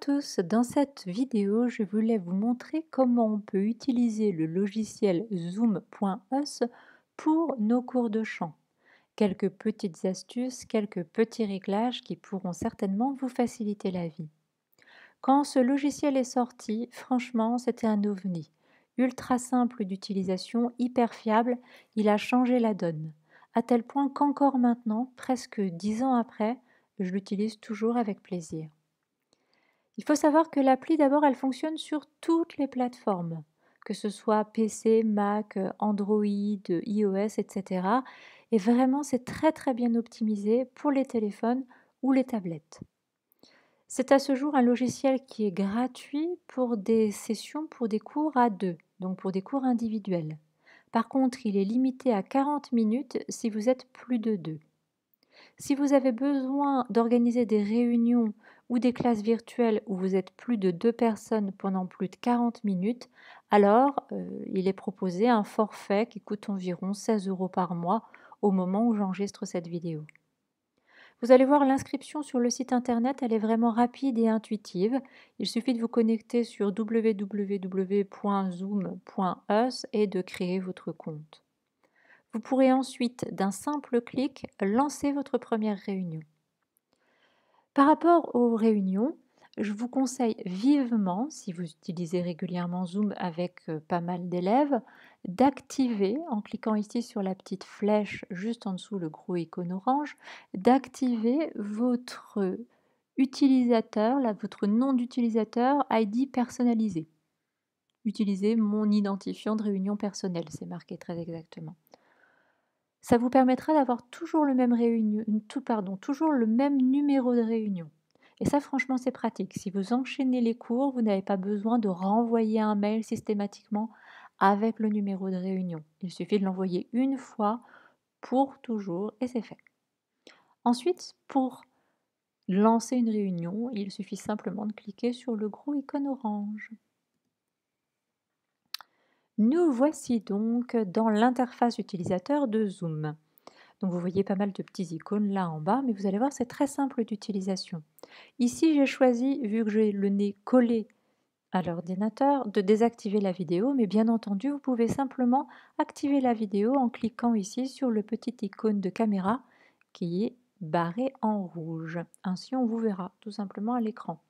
tous, dans cette vidéo, je voulais vous montrer comment on peut utiliser le logiciel Zoom.us pour nos cours de chant. Quelques petites astuces, quelques petits réglages qui pourront certainement vous faciliter la vie. Quand ce logiciel est sorti, franchement, c'était un ovni. Ultra simple d'utilisation, hyper fiable, il a changé la donne. À tel point qu'encore maintenant, presque 10 ans après, je l'utilise toujours avec plaisir. Il faut savoir que l'appli, d'abord, elle fonctionne sur toutes les plateformes, que ce soit PC, Mac, Android, iOS, etc. Et vraiment, c'est très très bien optimisé pour les téléphones ou les tablettes. C'est à ce jour un logiciel qui est gratuit pour des sessions, pour des cours à deux, donc pour des cours individuels. Par contre, il est limité à 40 minutes si vous êtes plus de deux. Si vous avez besoin d'organiser des réunions ou des classes virtuelles où vous êtes plus de deux personnes pendant plus de 40 minutes, alors il est proposé un forfait qui coûte environ 16 € par mois au moment où j'enregistre cette vidéo. Vous allez voir, l'inscription sur le site internet, elle est vraiment rapide et intuitive. Il suffit de vous connecter sur www.zoom.us et de créer votre compte. Vous pourrez ensuite, d'un simple clic, lancer votre première réunion. Par rapport aux réunions, je vous conseille vivement, si vous utilisez régulièrement Zoom avec pas mal d'élèves, d'activer, en cliquant ici sur la petite flèche juste en dessous le gros icône orange, d'activer votre utilisateur, là, votre nom d'utilisateur ID personnalisé. Utilisez mon identifiant de réunion personnelle, c'est marqué très exactement. Ça vous permettra d'avoir toujours le même toujours le même numéro de réunion. Et ça, franchement, c'est pratique. Si vous enchaînez les cours, vous n'avez pas besoin de renvoyer un mail systématiquement avec le numéro de réunion. Il suffit de l'envoyer une fois pour toujours et c'est fait. Ensuite, pour lancer une réunion, il suffit simplement de cliquer sur le gros icône orange. Nous voici donc dans l'interface utilisateur de Zoom. Donc vous voyez pas mal de petits icônes là en bas, mais vous allez voir, c'est très simple d'utilisation. Ici, j'ai choisi, vu que j'ai le nez collé à l'ordinateur, de désactiver la vidéo, mais bien entendu, vous pouvez simplement activer la vidéo en cliquant ici sur le petit icône de caméra qui est barré en rouge. Ainsi, on vous verra tout simplement à l'écran.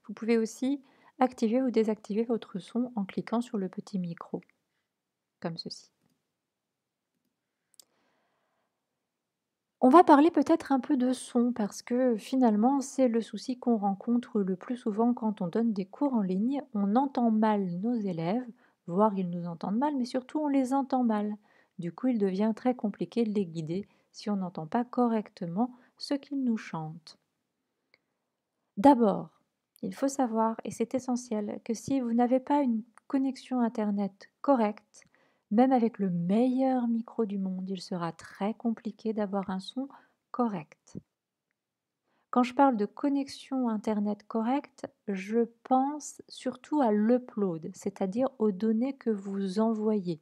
Vous pouvez aussi activer ou désactiver votre son en cliquant sur le petit micro, comme ceci. On va parler peut-être un peu de son parce que finalement, c'est le souci qu'on rencontre le plus souvent quand on donne des cours en ligne. On entend mal nos élèves, voire ils nous entendent mal, mais surtout on les entend mal. Du coup, il devient très compliqué de les guider si on n'entend pas correctement ce qu'ils nous chantent. D'abord, il faut savoir, et c'est essentiel, que si vous n'avez pas une connexion Internet correcte, même avec le meilleur micro du monde, il sera très compliqué d'avoir un son correct. Quand je parle de connexion Internet correcte, je pense surtout à l'upload, c'est-à-dire aux données que vous envoyez.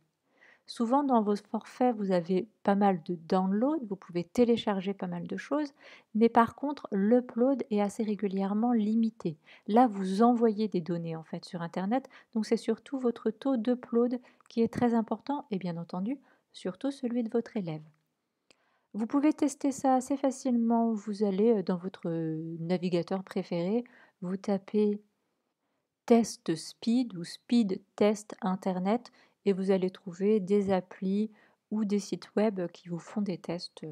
Souvent, dans vos forfaits, vous avez pas mal de downloads, vous pouvez télécharger pas mal de choses, mais par contre, l'upload est assez régulièrement limité. Là, vous envoyez des données en fait sur Internet, donc c'est surtout votre taux d'upload qui est très important et bien entendu, surtout celui de votre élève. Vous pouvez tester ça assez facilement. Vous allez dans votre navigateur préféré, vous tapez test speed ou speed test internet et vous allez trouver des applis ou des sites web qui vous font des tests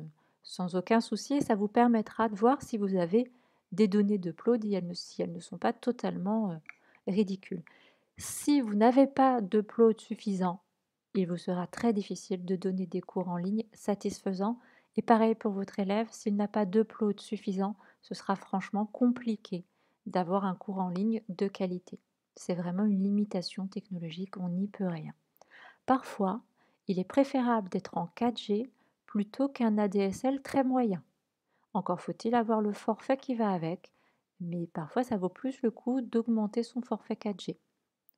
sans aucun souci et ça vous permettra de voir si vous avez des données d'upload et si elles ne sont pas totalement ridicules. Si vous n'avez pas d'upload suffisant, il vous sera très difficile de donner des cours en ligne satisfaisants et pareil pour votre élève, s'il n'a pas d'upload suffisant, ce sera franchement compliqué d'avoir un cours en ligne de qualité. C'est vraiment une limitation technologique, on n'y peut rien. Parfois, il est préférable d'être en 4G plutôt qu'un ADSL très moyen. Encore faut-il avoir le forfait qui va avec, mais parfois ça vaut plus le coup d'augmenter son forfait 4G.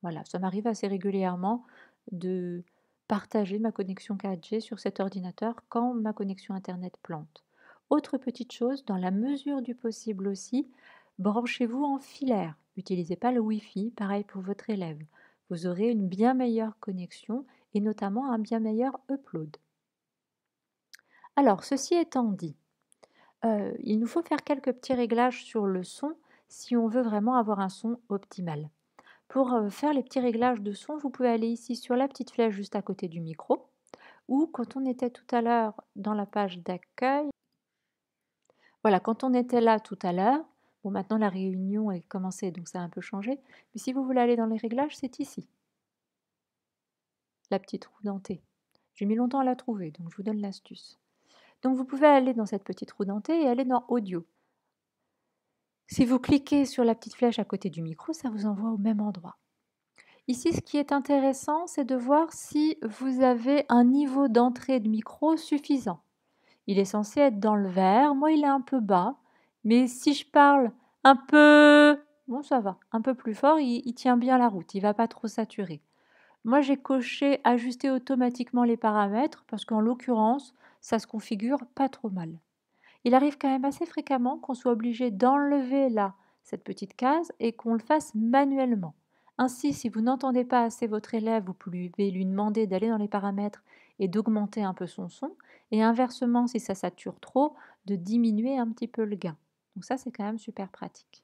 Voilà, ça m'arrive assez régulièrement de partager ma connexion 4G sur cet ordinateur quand ma connexion Internet plante. Autre petite chose, dans la mesure du possible aussi, branchez-vous en filaire. N'utilisez pas le Wi-Fi, pareil pour votre élève. Vous aurez une bien meilleure connexion et notamment un bien meilleur upload. Alors, ceci étant dit, il nous faut faire quelques petits réglages sur le son si on veut vraiment avoir un son optimal. Pour faire les petits réglages de son, vous pouvez aller ici sur la petite flèche juste à côté du micro, ou quand on était tout à l'heure dans la page d'accueil, voilà, quand on était là tout à l'heure, bon maintenant la réunion est commencée donc ça a un peu changé, mais si vous voulez aller dans les réglages, c'est ici, la petite roue dentée. J'ai mis longtemps à la trouver, donc je vous donne l'astuce. Donc vous pouvez aller dans cette petite roue dentée et aller dans Audio. Si vous cliquez sur la petite flèche à côté du micro, ça vous envoie au même endroit. Ici, ce qui est intéressant, c'est de voir si vous avez un niveau d'entrée de micro suffisant. Il est censé être dans le vert, moi il est un peu bas, mais si je parle un peu, bon ça va, un peu plus fort, il tient bien la route, il ne va pas trop saturer. Moi j'ai coché ajuster automatiquement les paramètres parce qu'en l'occurrence, ça se configure pas trop mal. Il arrive quand même assez fréquemment qu'on soit obligé d'enlever là cette petite case et qu'on le fasse manuellement. Ainsi, si vous n'entendez pas assez votre élève, vous pouvez lui demander d'aller dans les paramètres et d'augmenter un peu son son, et inversement, si ça sature trop, de diminuer un petit peu le gain. Donc ça, c'est quand même super pratique.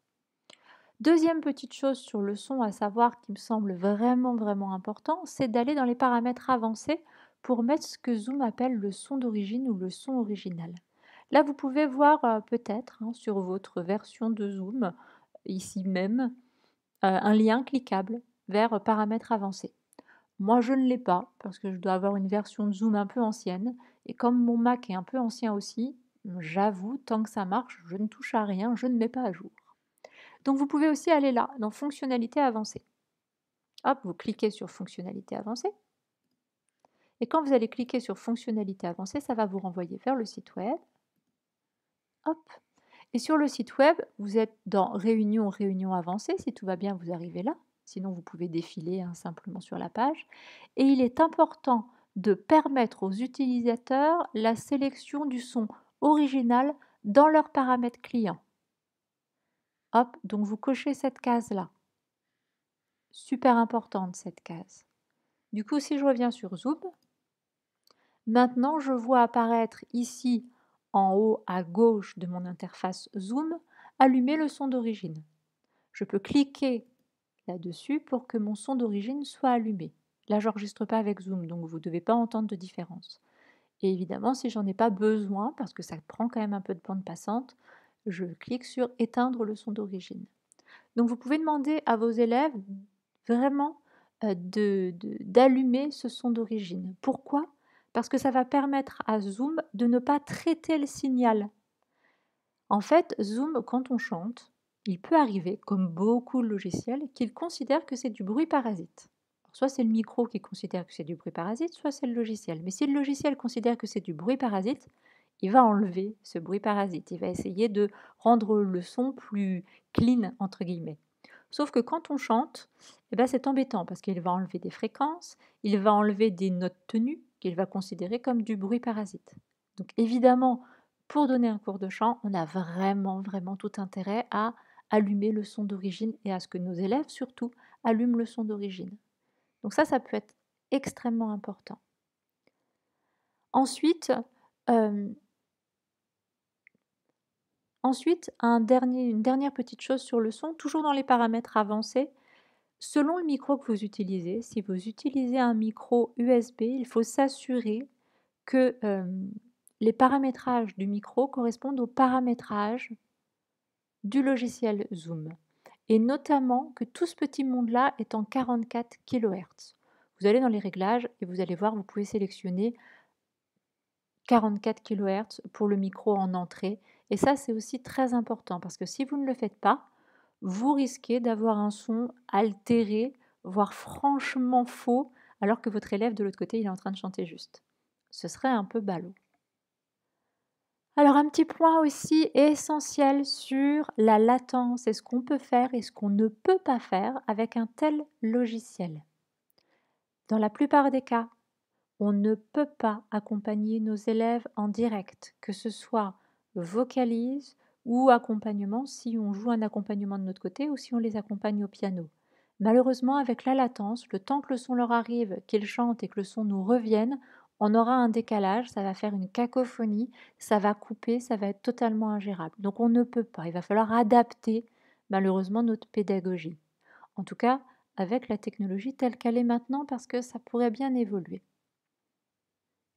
Deuxième petite chose sur le son à savoir qui me semble vraiment important, c'est d'aller dans les paramètres avancés pour mettre ce que Zoom appelle le son d'origine ou le son original. Là, vous pouvez voir peut-être sur votre version de Zoom, ici même, un lien cliquable vers paramètres avancés. Moi, je ne l'ai pas parce que je dois avoir une version de Zoom un peu ancienne. Et comme mon Mac est un peu ancien aussi, j'avoue, tant que ça marche, je ne touche à rien, je ne mets pas à jour. Donc vous pouvez aussi aller là, dans Fonctionnalités avancées. Hop, vous cliquez sur Fonctionnalités avancées. Et quand vous allez cliquer sur Fonctionnalités avancées, ça va vous renvoyer vers le site web. Hop. Et sur le site web, vous êtes dans Réunion avancée. Si tout va bien, vous arrivez là. Sinon, vous pouvez défiler simplement sur la page. Et il est important de permettre aux utilisateurs la sélection du son original dans leurs paramètres clients. Hop, donc vous cochez cette case-là. Super importante cette case. Du coup, si je reviens sur Zoom, maintenant je vois apparaître ici en haut à gauche de mon interface Zoom, allumer le son d'origine. Je peux cliquer là-dessus pour que mon son d'origine soit allumé. Là, je n'enregistre pas avec Zoom, donc vous ne devez pas entendre de différence. Et évidemment, si j'en ai pas besoin, parce que ça prend quand même un peu de bande passante, je clique sur éteindre le son d'origine. Donc vous pouvez demander à vos élèves vraiment d'allumer ce son d'origine. Pourquoi? Parce que ça va permettre à Zoom de ne pas traiter le signal. En fait, Zoom, quand on chante, il peut arriver, comme beaucoup de logiciels, qu'il considère que c'est du bruit parasite. Alors, soit c'est le micro qui considère que c'est du bruit parasite, soit c'est le logiciel. Mais si le logiciel considère que c'est du bruit parasite, il va enlever ce bruit parasite. Il va essayer de rendre le son plus clean, entre guillemets. Sauf que quand on chante, eh ben c'est embêtant parce qu'il va enlever des fréquences, il va enlever des notes tenues qu'il va considérer comme du bruit parasite. Donc évidemment, pour donner un cours de chant, on a vraiment tout intérêt à allumer le son d'origine et à ce que nos élèves surtout allument le son d'origine. Donc ça peut être extrêmement important. Ensuite, une dernière petite chose sur le son, toujours dans les paramètres avancés. Selon le micro que vous utilisez, si vous utilisez un micro USB, il faut s'assurer que les paramétrages du micro correspondent aux paramétrages du logiciel Zoom. Et notamment que tout ce petit monde-là est en 44 kHz. Vous allez dans les réglages et vous allez voir, vous pouvez sélectionner 44 kHz pour le micro en entrée. Et ça, c'est aussi très important parce que si vous ne le faites pas, vous risquez d'avoir un son altéré, voire franchement faux, alors que votre élève de l'autre côté, il est en train de chanter juste. Ce serait un peu ballot. Alors un petit point aussi essentiel sur la latence et ce qu'on peut faire et ce qu'on ne peut pas faire avec un tel logiciel. Dans la plupart des cas, on ne peut pas accompagner nos élèves en direct, que ce soit vocalise ou accompagnement si on joue un accompagnement de notre côté ou si on les accompagne au piano. Malheureusement, avec la latence, le temps que le son leur arrive, qu'ils chantent et que le son nous revienne, on aura un décalage, ça va faire une cacophonie, ça va couper, ça va être totalement ingérable. Donc on ne peut pas, il va falloir adapter malheureusement notre pédagogie. En tout cas, avec la technologie telle qu'elle est maintenant, parce que ça pourrait bien évoluer.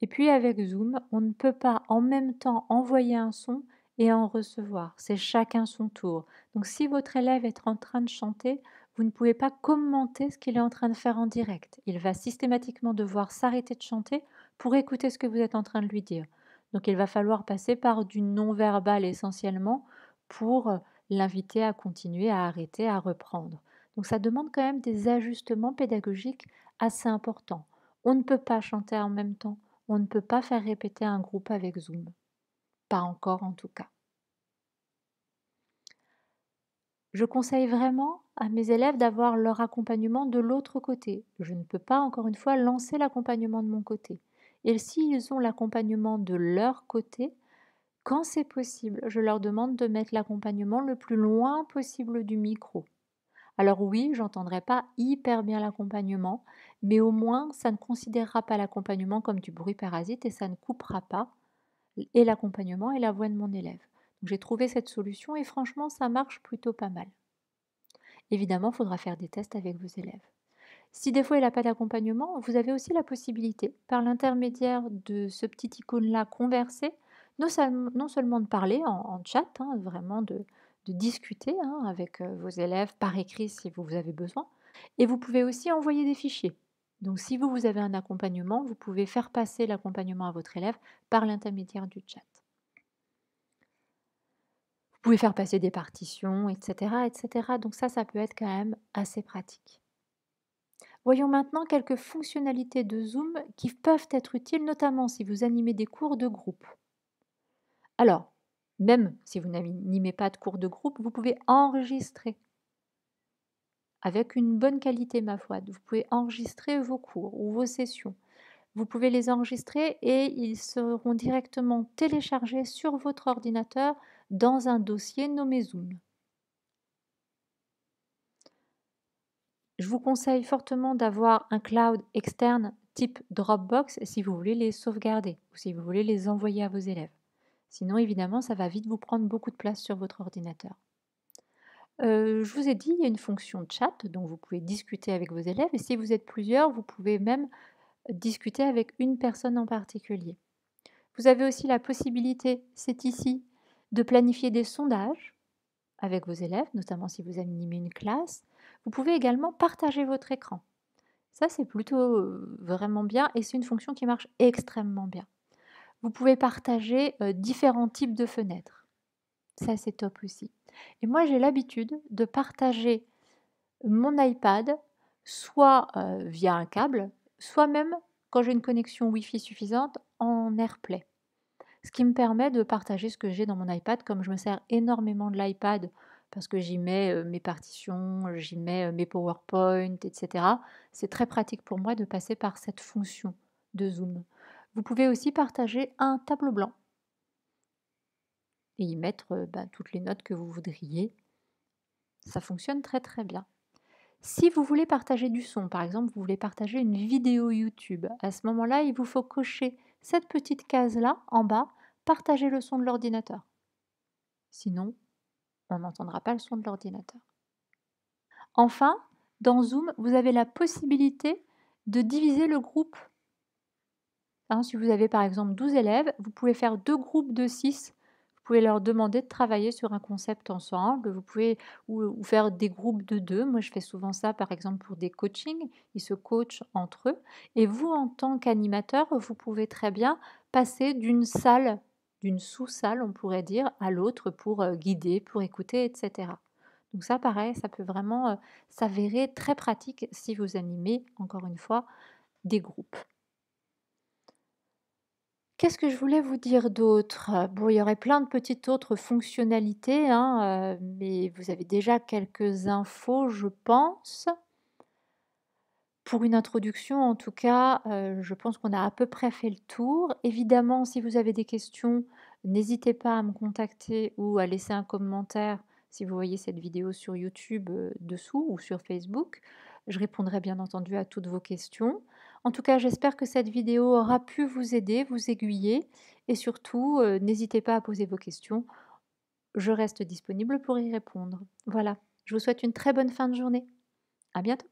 Et puis avec Zoom, on ne peut pas en même temps envoyer un son et en recevoir. C'est chacun son tour. Donc si votre élève est en train de chanter, vous ne pouvez pas commenter ce qu'il est en train de faire en direct. Il va systématiquement devoir s'arrêter de chanter pour écouter ce que vous êtes en train de lui dire. Donc il va falloir passer par du non-verbal essentiellement pour l'inviter à continuer, à arrêter, à reprendre. Donc ça demande quand même des ajustements pédagogiques assez importants. On ne peut pas chanter en même temps. On ne peut pas faire répéter un groupe avec Zoom. Pas encore en tout cas. Je conseille vraiment à mes élèves d'avoir leur accompagnement de l'autre côté. Je ne peux pas, encore une fois, lancer l'accompagnement de mon côté. Et s'ils ont l'accompagnement de leur côté, quand c'est possible, je leur demande de mettre l'accompagnement le plus loin possible du micro. Alors oui, j'entendrai pas hyper bien l'accompagnement, mais au moins ça ne considérera pas l'accompagnement comme du bruit parasite et ça ne coupera pas et l'accompagnement et la voix de mon élève. Donc j'ai trouvé cette solution et franchement, ça marche plutôt pas mal. Évidemment, il faudra faire des tests avec vos élèves. Si des fois il n'a pas d'accompagnement, vous avez aussi la possibilité, par l'intermédiaire de ce petit icône-là, converser, non seulement de parler en chat, hein, vraiment de discuter hein, avec vos élèves par écrit si vous avez besoin, et vous pouvez aussi envoyer des fichiers. Donc si vous avez un accompagnement, vous pouvez faire passer l'accompagnement à votre élève par l'intermédiaire du chat. Vous pouvez faire passer des partitions, etc., etc. Donc ça peut être quand même assez pratique. Voyons maintenant quelques fonctionnalités de Zoom qui peuvent être utiles, notamment si vous animez des cours de groupe. Alors, même si vous n'animez pas de cours de groupe, vous pouvez enregistrer avec une bonne qualité, ma foi. Vous pouvez enregistrer vos cours ou vos sessions. Vous pouvez les enregistrer et ils seront directement téléchargés sur votre ordinateur dans un dossier nommé Zoom. Je vous conseille fortement d'avoir un cloud externe type Dropbox si vous voulez les sauvegarder ou si vous voulez les envoyer à vos élèves. Sinon, évidemment, ça va vite vous prendre beaucoup de place sur votre ordinateur. Je vous ai dit, il y a une fonction chat, donc vous pouvez discuter avec vos élèves et si vous êtes plusieurs, vous pouvez même discuter avec une personne en particulier. Vous avez aussi la possibilité, c'est ici, de planifier des sondages avec vos élèves, notamment si vous animez une classe. Vous pouvez également partager votre écran. Ça, c'est plutôt vraiment bien et c'est une fonction qui marche extrêmement bien. Vous pouvez partager différents types de fenêtres. Ça, c'est top aussi. Et moi, j'ai l'habitude de partager mon iPad soit via un câble, soit même quand j'ai une connexion Wi-Fi suffisante en AirPlay. Ce qui me permet de partager ce que j'ai dans mon iPad, comme je me sers énormément de l'iPad parce que j'y mets mes partitions, j'y mets mes PowerPoint, etc. C'est très pratique pour moi de passer par cette fonction de Zoom. Vous pouvez aussi partager un tableau blanc et y mettre toutes les notes que vous voudriez. Ça fonctionne très très bien. Si vous voulez partager du son, par exemple, vous voulez partager une vidéo YouTube, à ce moment-là, il vous faut cocher cette petite case-là en bas, partager le son de l'ordinateur. Sinon, on n'entendra pas le son de l'ordinateur. Enfin, dans Zoom, vous avez la possibilité de diviser le groupe. Si vous avez par exemple 12 élèves, vous pouvez faire 2 groupes de 6. Vous pouvez leur demander de travailler sur un concept ensemble. Vous pouvez ou faire des groupes de 2. Moi, je fais souvent ça par exemple pour des coachings. Ils se coachent entre eux. Et vous, en tant qu'animateur, vous pouvez très bien passer d'une salle, d'une sous-salle, on pourrait dire, à l'autre pour guider, pour écouter, etc. Donc ça, pareil, ça peut vraiment s'avérer très pratique si vous animez, encore une fois, des groupes. Qu'est-ce que je voulais vous dire d'autre? Bon, il y aurait plein de petites autres fonctionnalités, hein, mais vous avez déjà quelques infos, je pense. Pour une introduction, en tout cas, je pense qu'on a à peu près fait le tour. Évidemment, si vous avez des questions, n'hésitez pas à me contacter ou à laisser un commentaire si vous voyez cette vidéo sur YouTube, dessous ou sur Facebook. Je répondrai bien entendu à toutes vos questions. En tout cas, j'espère que cette vidéo aura pu vous aider, vous aiguiller et surtout, n'hésitez pas à poser vos questions. Je reste disponible pour y répondre. Voilà, je vous souhaite une très bonne fin de journée. À bientôt.